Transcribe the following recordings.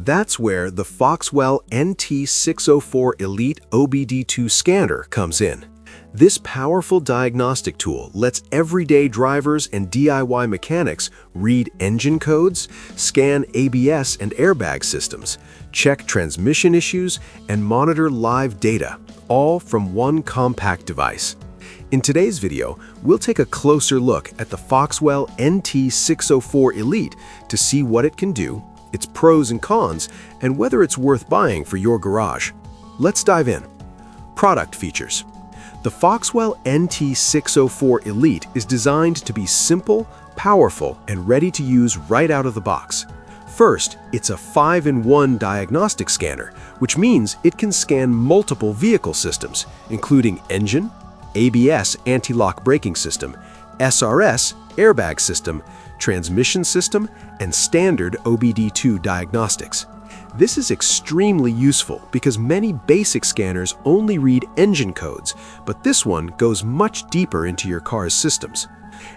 That's where the FOXWELL NT604 Elite OBD2 scanner comes in. This powerful diagnostic tool lets everyday drivers and DIY mechanics read engine codes, scan ABS and airbag systems, check transmission issues, and monitor live data, all from one compact device. In today's video, we'll take a closer look at the FOXWELL NT604 Elite to see what it can do, its pros and cons, and whether it's worth buying for your garage. Let's dive in. Product features. The FOXWELL NT604 Elite is designed to be simple, powerful, and ready to use right out of the box. First, it's a 5-in-1 diagnostic scanner, which means it can scan multiple vehicle systems, including engine, ABS anti-lock braking system, SRS airbag system, transmission system, and standard OBD2 diagnostics. This is extremely useful because many basic scanners only read engine codes, but this one goes much deeper into your car's systems.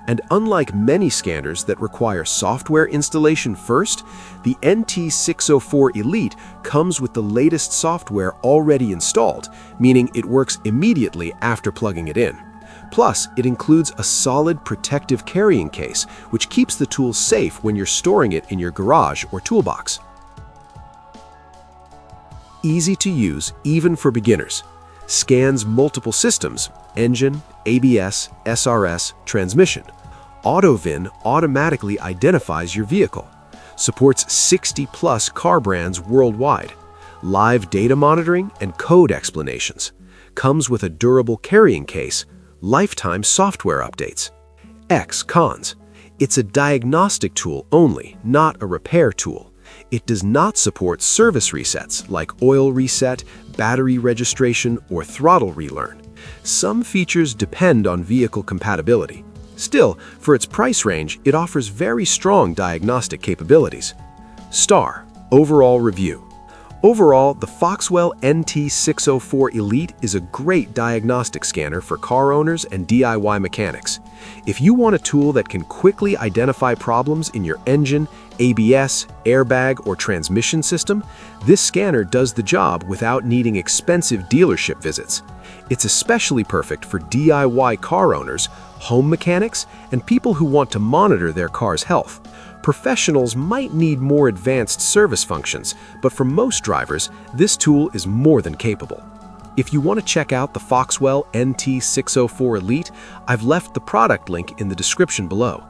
And unlike many scanners that require software installation first, the NT604 Elite comes with the latest software already installed, meaning it works immediately after plugging it in. Plus, it includes a solid protective carrying case, which keeps the tool safe when you're storing it in your garage or toolbox. Easy to use even for beginners. Scans multiple systems: engine, ABS, SRS, transmission. AutoVIN automatically identifies your vehicle. Supports 60+ car brands worldwide. Live data monitoring and code explanations. Comes with a durable carrying case. Lifetime software updates. Cons. It's a diagnostic tool only, not a repair tool. It does not support service resets like oil reset, battery registration, or throttle relearn. Some features depend on vehicle compatibility. Still, for its price range, it offers very strong diagnostic capabilities. Overall review. Overall, the FOXWELL NT604 Elite is a great diagnostic scanner for car owners and DIY mechanics. If you want a tool that can quickly identify problems in your engine, ABS, airbag, or transmission system, this scanner does the job without needing expensive dealership visits. It's especially perfect for DIY car owners, home mechanics, and people who want to monitor their car's health. Professionals might need more advanced service functions, but for most drivers, this tool is more than capable. If you want to check out the FOXWELL NT604 Elite, I've left the product link in the description below.